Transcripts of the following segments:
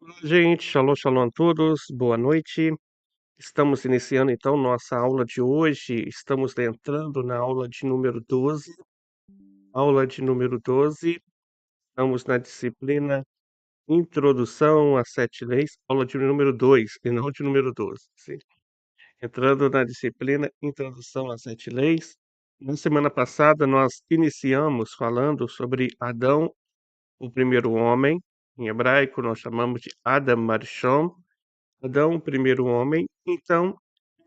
Olá, gente, shalom, shalom a todos, boa noite. Estamos iniciando então nossa aula de hoje. Estamos entrando na aula de número 12. Aula de número 12. Estamos na disciplina Introdução às Sete Leis, aula de número 2 e não de número 12. Sim. Entrando na disciplina Introdução às Sete Leis. Na semana passada nós iniciamos falando sobre Adão, o primeiro homem. Em hebraico nós chamamos de Adam Arishon. Adão, o primeiro homem, então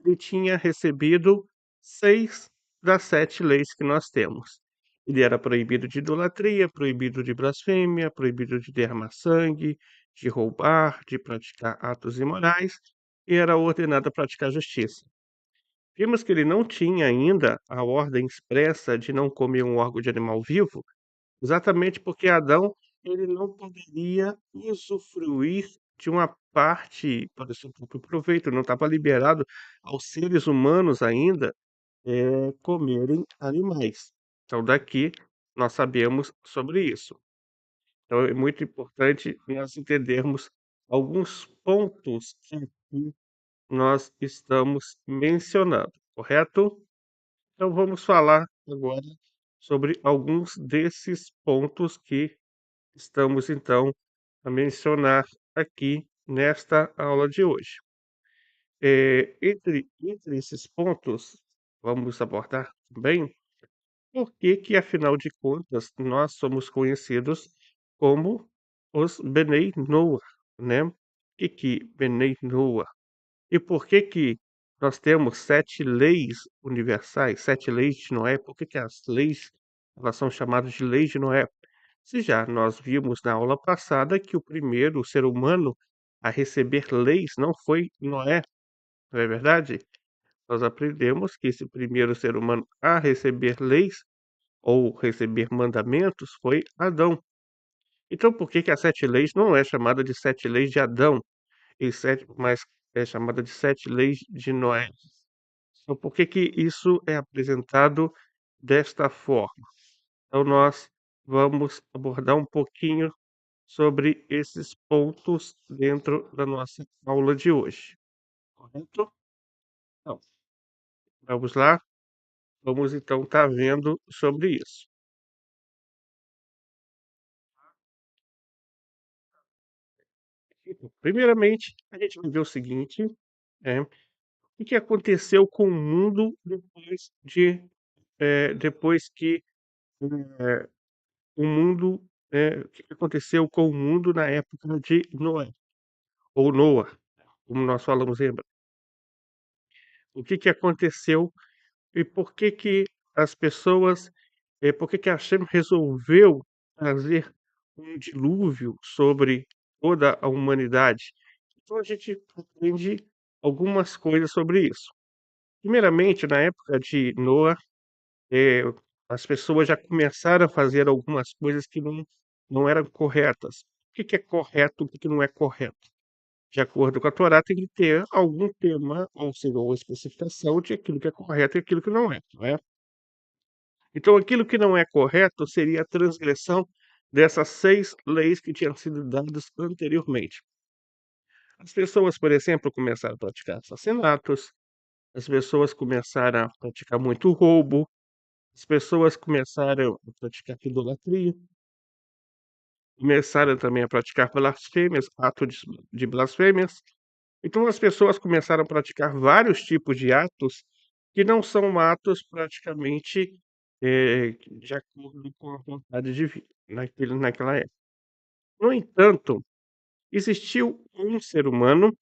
ele tinha recebido 6 das 7 leis que nós temos. Ele era proibido de idolatria, proibido de blasfêmia, proibido de derramar sangue, de roubar, de praticar atos imorais, e era ordenado a praticar justiça. Vimos que ele não tinha ainda a ordem expressa de não comer um órgão de animal vivo, exatamente porque Adão, ele não poderia usufruir de uma parte para o seu próprio proveito, não estava liberado aos seres humanos ainda, comerem animais. Então daqui nós sabemos sobre isso. Então é muito importante nós entendermos alguns pontos que aqui nós estamos mencionando, correto? Então vamos falar agora sobre alguns desses pontos que estamos então a mencionar aqui nesta aula de hoje. Entre esses pontos, vamos abordar também por que, afinal de contas, nós somos conhecidos como os Benei Noah, né? O que Benei Noah? E por que nós temos 7 leis universais, 7 leis de Noé? Por que as leis elas são chamadas de leis de Noé? Se já nós vimos na aula passada que o primeiro ser humano a receber leis não foi Noé, não é verdade? Nós aprendemos que esse primeiro ser humano a receber leis ou receber mandamentos foi Adão. Então, por que as 7 leis não é chamada de 7 leis de Adão, mas é chamada de 7 leis de Noé? Então, por que isso é apresentado desta forma? Então, nós vamos abordar um pouquinho sobre esses pontos dentro da nossa aula de hoje, correto? Então, vamos lá? Vamos então estar vendo sobre isso. Então, primeiramente, a gente vai ver o seguinte, o que aconteceu com o mundo depois que eh, o mundo, o que aconteceu com o mundo na época de Noé, ou Noa, como nós falamos em hebraico. O que aconteceu e por que as pessoas, por que Hashem resolveu trazer um dilúvio sobre toda a humanidade? Então a gente aprende algumas coisas sobre isso. Primeiramente, na época de Noa, eh, as pessoas já começaram a fazer algumas coisas que não eram corretas. O que é correto, o que não é correto? De acordo com a Torá, tem que ter algum tema, ou seja, uma especificação de aquilo que é correto e aquilo que não é, não é? Então, aquilo que não é correto seria a transgressão dessas 6 leis que tinham sido dadas anteriormente. As pessoas, por exemplo, começaram a praticar assassinatos, as pessoas começaram a praticar muito roubo, as pessoas começaram a praticar idolatria, começaram também a praticar blasfêmias, atos de blasfêmias. Então, as pessoas começaram a praticar vários tipos de atos que não são atos praticamente de acordo com a vontade divina, naquela época. No entanto, existiu um ser humano,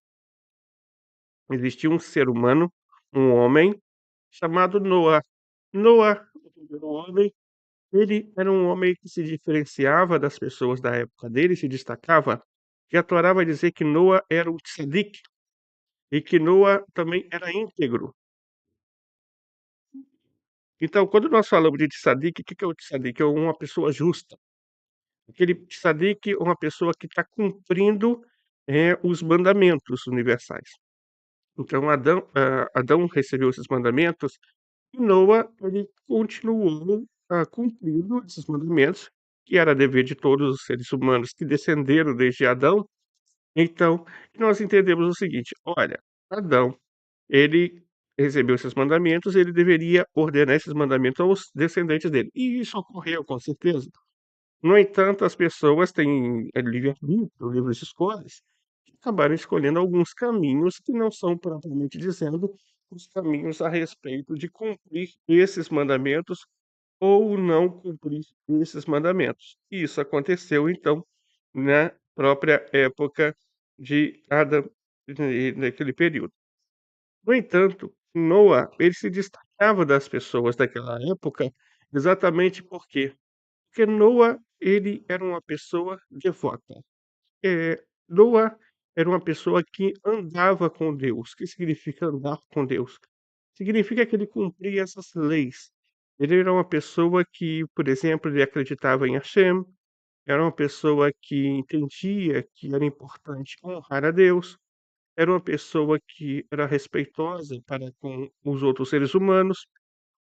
existiu um ser humano, um homem, chamado Noé. Noé, o primeiro homem, ele era um homem que se diferenciava das pessoas da época dele, se destacava, que a Torá vai dizer que Noé era um tzadik, e que Noé também era íntegro. Então, quando nós falamos de tzadik, o que é o tzadik? É uma pessoa justa. Aquele tzadik é uma pessoa que está cumprindo os mandamentos universais. Então, Adão recebeu esses mandamentos e Noa ele continuou cumprindo esses mandamentos, que era dever de todos os seres humanos que descenderam desde Adão, Então, nós entendemos o seguinte: olha, Adão, ele recebeu esses mandamentos, ele deveria ordenar esses mandamentos aos descendentes dele. E isso ocorreu, com certeza. No entanto, as pessoas têm livre-arbítrio, livres escolhas, que acabaram escolhendo alguns caminhos que não são, propriamente dizendo, os caminhos a respeito de cumprir esses mandamentos ou não cumprir esses mandamentos. E isso aconteceu, então, na própria época de Adão, naquele período. No entanto, Noa, ele se destacava das pessoas daquela época, exatamente por quê? Porque Noa, ele era uma pessoa devota. Noa era uma pessoa que andava com Deus. O que significa andar com Deus? Significa que ele cumpria essas leis. Ele era uma pessoa que, por exemplo, ele acreditava em Hashem, era uma pessoa que entendia que era importante honrar a Deus, era uma pessoa que era respeitosa para com os outros seres humanos,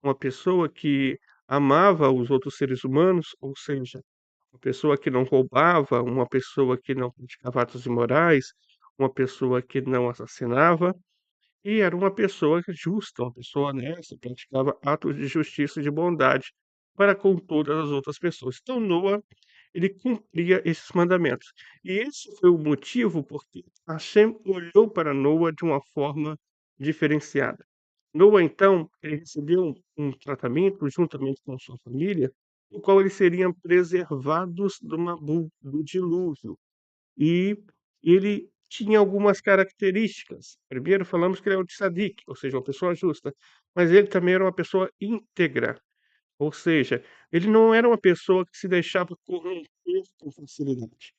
uma pessoa que amava os outros seres humanos, ou seja, uma pessoa que não roubava, uma pessoa que não praticava atos imorais, uma pessoa que não assassinava, e era uma pessoa justa, uma pessoa honesta, praticava atos de justiça e de bondade para com todas as outras pessoas. Então Noa, ele cumpria esses mandamentos. E esse foi o motivo porque Hashem olhou para Noa de uma forma diferenciada. Noa, então, ele recebeu um tratamento juntamente com sua família, no qual eles seriam preservados do dilúvio. E ele tinha algumas características. Primeiro falamos que ele é um tzadik, ou seja, uma pessoa justa, mas ele também era uma pessoa íntegra, ou seja, ele não era uma pessoa que se deixava corromper com facilidade.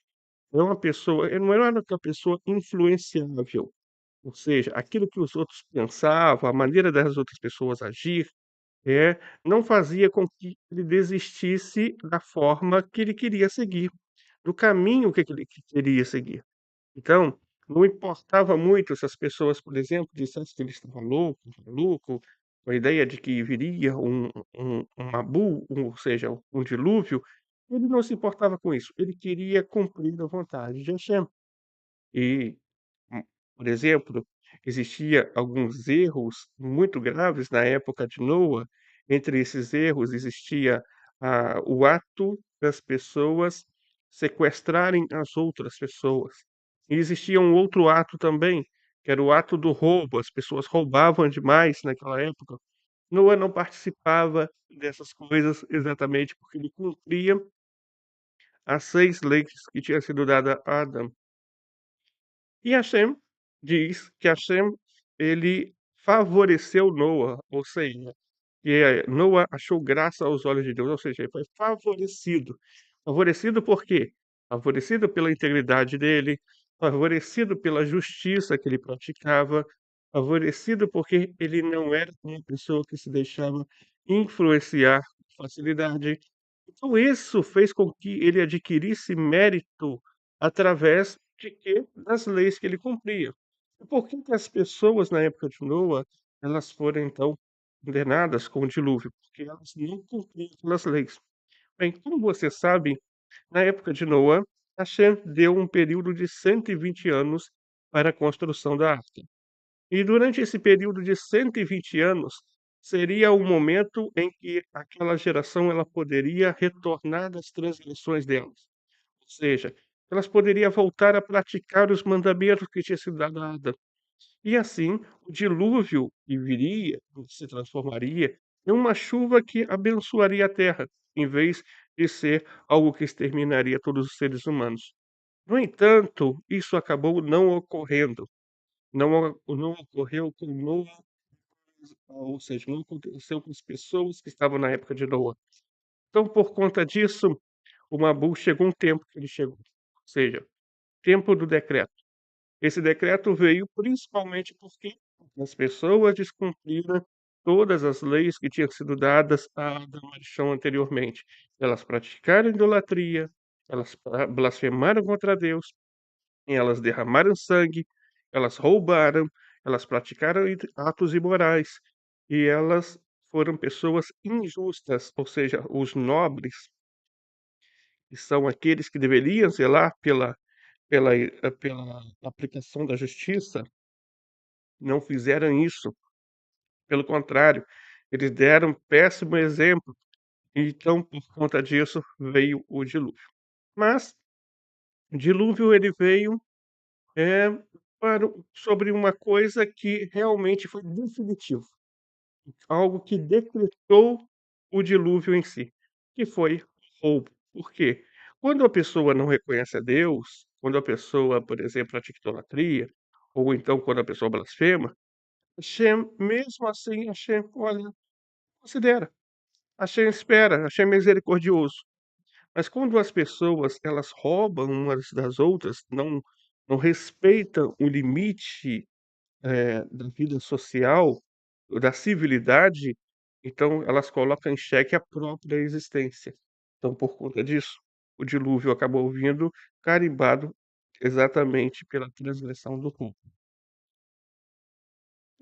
Ele não era uma pessoa influenciável, ou seja, aquilo que os outros pensavam, a maneira das outras pessoas agir, não fazia com que ele desistisse da forma que ele queria seguir, do caminho que ele queria seguir. Então, não importava muito se as pessoas, por exemplo, dissessem que ele estava louco, maluco, com a ideia de que viria um Nabu, ou seja, um dilúvio, ele não se importava com isso, ele queria cumprir a vontade de Hashem. E, hum, por exemplo, existia alguns erros muito graves na época de Noa. Entre esses erros existia, o ato das pessoas sequestrarem as outras pessoas. E existia um outro ato também, que era o ato do roubo, as pessoas roubavam demais naquela época. Noa não participava dessas coisas exatamente porque ele cumpria as 6 leis que tinha sido dada a Adão. E Hashem diz que Hashem, ele favoreceu Noa, ou seja, Noa achou graça aos olhos de Deus, ou seja, ele foi favorecido. Favorecido por quê? Favorecido pela integridade dele, favorecido pela justiça que ele praticava, favorecido porque ele não era uma pessoa que se deixava influenciar com facilidade. Então isso fez com que ele adquirisse mérito através de quê? Das leis que ele cumpria. E por que que as pessoas na época de Noa, elas foram então condenadas com o dilúvio? Porque elas não cumpriam aquelas leis. Bem, como você sabe, na época de Noa, Hashem deu um período de 120 anos para a construção da arca. E durante esse período de 120 anos, seria o momento em que aquela geração ela poderia retornar das transgressões delas. Ou seja, elas poderiam voltar a praticar os mandamentos que tinha sido dado a Adão. E assim, o dilúvio que viria, se transformaria em uma chuva que abençoaria a terra, em vez de ser algo que exterminaria todos os seres humanos. No entanto, isso acabou não ocorrendo. Não ocorreu com Noa, ou seja, não aconteceu com as pessoas que estavam na época de Noa. Então, por conta disso, o Nabu chegou um tempo que ele chegou, ou seja, tempo do decreto. Esse decreto veio principalmente porque as pessoas descumpriram todas as leis que tinham sido dadas a Adão e Chão anteriormente. Elas praticaram idolatria, elas blasfemaram contra Deus, elas derramaram sangue, elas roubaram, elas praticaram atos imorais e elas foram pessoas injustas, ou seja, os nobres, que são aqueles que deveriam zelar pela aplicação da justiça, não fizeram isso. Pelo contrário, eles deram um péssimo exemplo. Então, por conta disso, veio o dilúvio. Mas o dilúvio ele veio, eh, sobre uma coisa que realmente foi definitivo, algo que decretou o dilúvio em si, que foi o roubo. Por quê? Quando a pessoa não reconhece a Deus, quando a pessoa, por exemplo, pratica idolatria, ou então quando a pessoa blasfema, Hashem, mesmo assim, Hashem, olha, considera, Hashem espera, Hashem é misericordioso. Mas quando as pessoas elas roubam umas das outras, não respeitam o limite, da vida social, da civilidade, então elas colocam em xeque a própria existência. Então, por conta disso, o dilúvio acabou vindo carimbado exatamente pela transgressão do povo.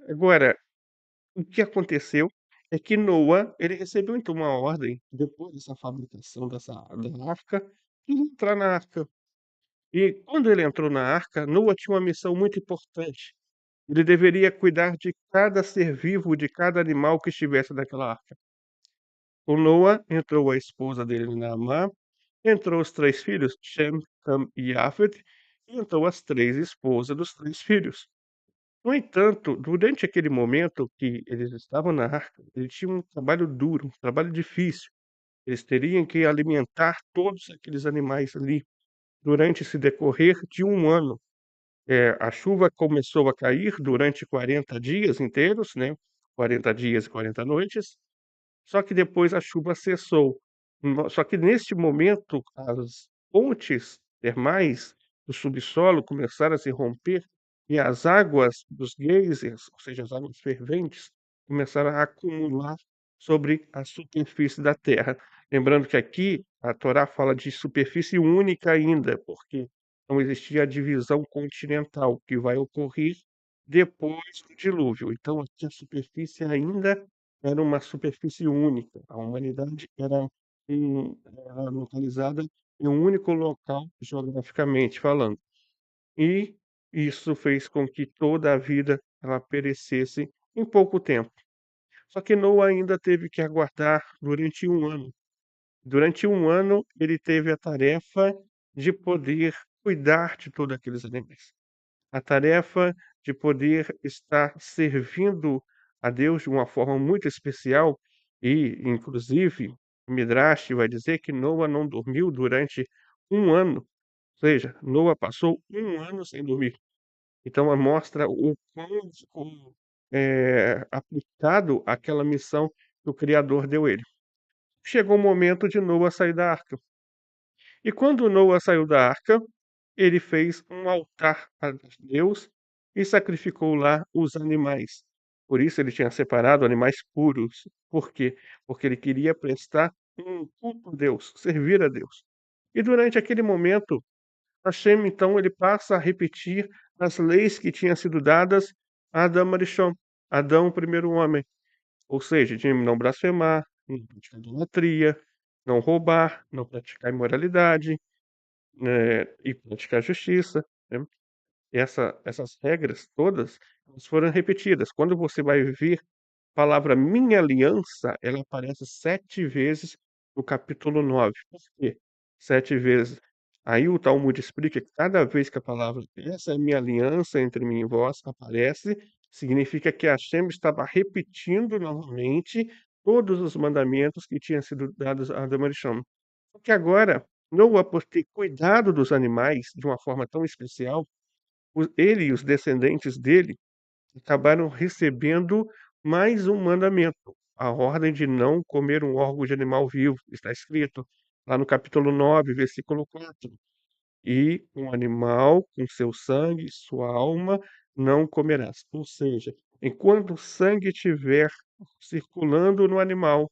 Agora, o que aconteceu é que Noa, ele recebeu então uma ordem, depois dessa fabricação da arca, de entrar na arca. E quando ele entrou na arca, Noa tinha uma missão muito importante. Ele deveria cuidar de cada ser vivo, de cada animal que estivesse naquela arca. Com Noa, entrou a esposa dele, Naamá, entrou os 3 filhos, Shem, Cam e Jafet, e entrou as 3 esposas dos 3 filhos. No entanto, durante aquele momento que eles estavam na arca, eles tinham um trabalho duro, um trabalho difícil. Eles teriam que alimentar todos aqueles animais ali durante esse decorrer de um ano. A chuva começou a cair durante 40 dias inteiros, né, 40 dias e 40 noites, só que depois a chuva cessou. Só que neste momento as fontes termais do subsolo começaram a se romper e as águas dos geysers, ou seja, as águas ferventes, começaram a acumular sobre a superfície da terra. Lembrando que aqui a Torá fala de superfície única ainda, porque não existia a divisão continental que vai ocorrer depois do dilúvio. Então aqui a superfície ainda era uma superfície única. A humanidade era localizada em um único local, geograficamente falando. E isso fez com que toda a vida ela perecesse em pouco tempo. Só que Noa ainda teve que aguardar durante um ano. Durante um ano, ele teve a tarefa de poder cuidar de todos aqueles animais. A tarefa de poder estar servindo a Deus de uma forma muito especial e, inclusive, o Midrash vai dizer que Noa não dormiu durante um ano, ou seja, Noa passou um ano sem dormir. Então, mostra o quão ficou, aplicado aquela missão que o Criador deu ele. Chegou o momento de Noa sair da arca. E quando Noa saiu da arca, ele fez um altar a Deus e sacrificou lá os animais. Por isso ele tinha separado animais puros. Por quê? Porque ele queria prestar um culto a Deus, servir a Deus. E durante aquele momento, Hashem, então, ele passa a repetir as leis que tinham sido dadas a Adão Arishon, Adão, o primeiro homem. Ou seja, de não blasfemar, não praticar idolatria, não roubar, não praticar imoralidade, e praticar justiça, né. Essas regras todas, elas foram repetidas. Quando você vai ver a palavra "minha aliança", ela aparece 7 vezes no capítulo 9. Por quê 7 vezes? Aí o Talmud explica que cada vez que a palavra "essa é minha aliança entre mim e vós" aparece, significa que Hashem estava repetindo novamente todos os mandamentos que tinham sido dados a Adão e Rishon. Só que agora, Noa, por ter cuidado dos animais de uma forma tão especial, ele e os descendentes dele acabaram recebendo mais um mandamento, a ordem de não comer um órgão de animal vivo. Está escrito lá no capítulo 9, versículo 4. E um animal com seu sangue, sua alma, não comerás. Ou seja, enquanto o sangue estiver circulando no animal,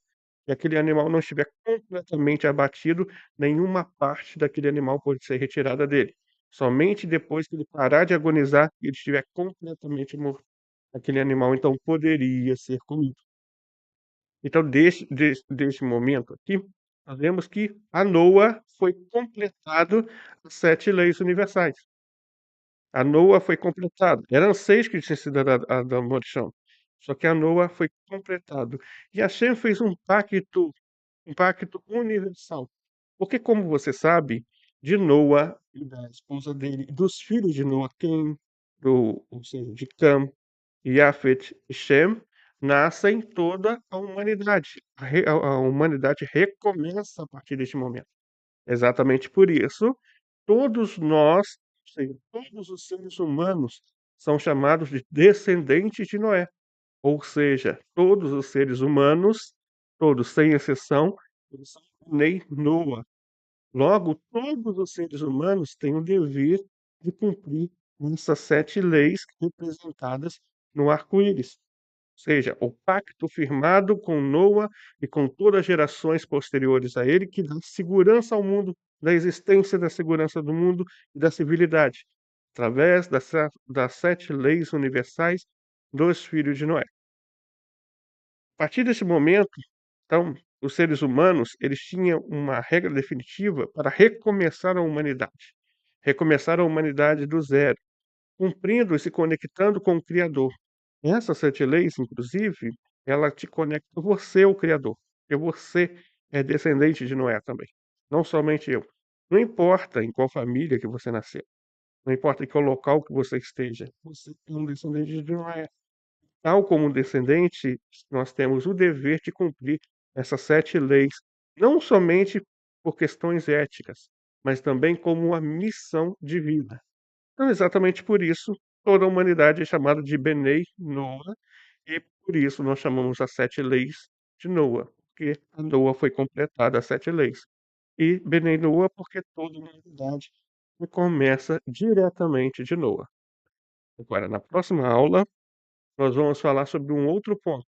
e aquele animal não estiver completamente abatido, nenhuma parte daquele animal pode ser retirada dele. Somente depois que ele parar de agonizar e ele estiver completamente morto, aquele animal então poderia ser comido. Então, deste momento aqui, Nós vemos que a Noa foi completado as 7 leis universais. A Noa foi completado. Eram 6 que tinham sido a da maldição, só que a Noa foi completado. E Hashem fez um pacto universal. Porque, como você sabe, de Noa e da esposa dele, dos filhos de Noa, Quem, ou seja, de Cam, Yafet e Shem, nascem toda a humanidade. A humanidade recomeça a partir deste momento. Exatamente por isso, todos nós, ou seja, todos os seres humanos, são chamados de descendentes de Noé. Ou seja, todos os seres humanos, todos sem exceção, eles são Bnei Noa. Logo, todos os seres humanos têm o dever de cumprir essas 7 leis representadas no arco-íris. Ou seja, o pacto firmado com Noa e com todas as gerações posteriores a ele, que dá segurança ao mundo, da existência da segurança do mundo e da civilidade, através das 7 leis universais dos filhos de Noé. A partir desse momento, então, os seres humanos, eles tinham uma regra definitiva para recomeçar a humanidade do zero, cumprindo e se conectando com o Criador. Essas 7 leis, inclusive, ela te conecta você ao Criador, porque você é descendente de Noé também, não somente eu. Não importa em qual família que você nasceu, não importa em qual local que você esteja, você é um descendente de Noé. Tal como descendente, nós temos o dever de cumprir essas 7 leis, não somente por questões éticas, mas também como uma missão de vida. Então, exatamente por isso, toda a humanidade é chamada de Bnei Noa, e por isso nós chamamos as 7 leis de Noa, porque a Noa foi completada as 7 leis. E Bnei Noa, porque toda a humanidade começa diretamente de Noa. Agora, na próxima aula, nós vamos falar sobre um outro ponto.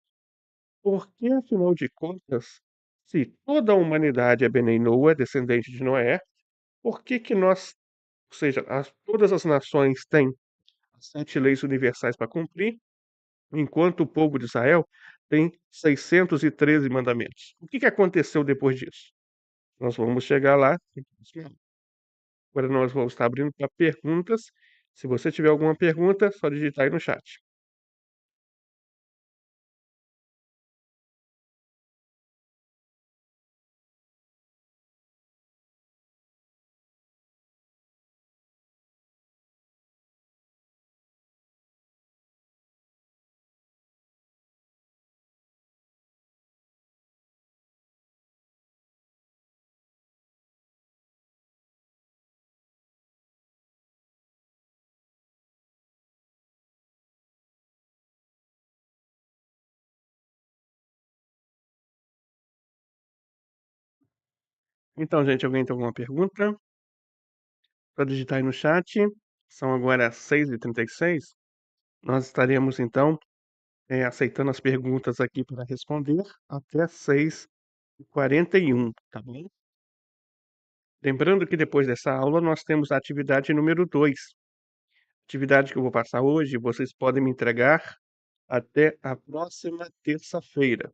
Por que, afinal de contas, se toda a humanidade é Bnei Noa, descendente de Noé, por que que nós, ou seja, todas as nações têm as 7 leis universais para cumprir, enquanto o povo de Israel tem 613 mandamentos? O que que aconteceu depois disso? Nós vamos chegar lá. Agora nós vamos estar abrindo para perguntas. Se você tiver alguma pergunta, só digitar aí no chat. Então, gente, alguém tem alguma pergunta? Só digitar aí no chat. São agora 6h36. Nós estaremos, então, aceitando as perguntas aqui para responder até 6h41, tá bom? Lembrando que depois dessa aula nós temos a atividade número 2. Atividade que eu vou passar hoje, vocês podem me entregar até a próxima terça-feira.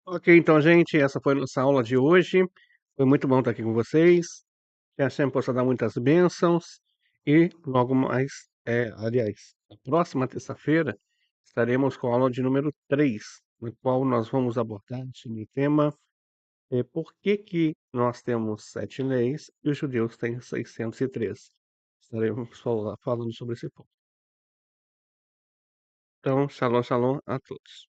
Ok, então, gente, essa foi a nossa aula de hoje. Foi muito bom estar aqui com vocês. Que a Hashem possa dar muitas bênçãos. E logo mais, aliás, na próxima terça-feira, estaremos com a aula de número 3, no qual nós vamos abordar sobre o tema por que que nós temos 7 leis e os judeus têm 613. Estaremos falando sobre esse ponto. Então, shalom, shalom a todos.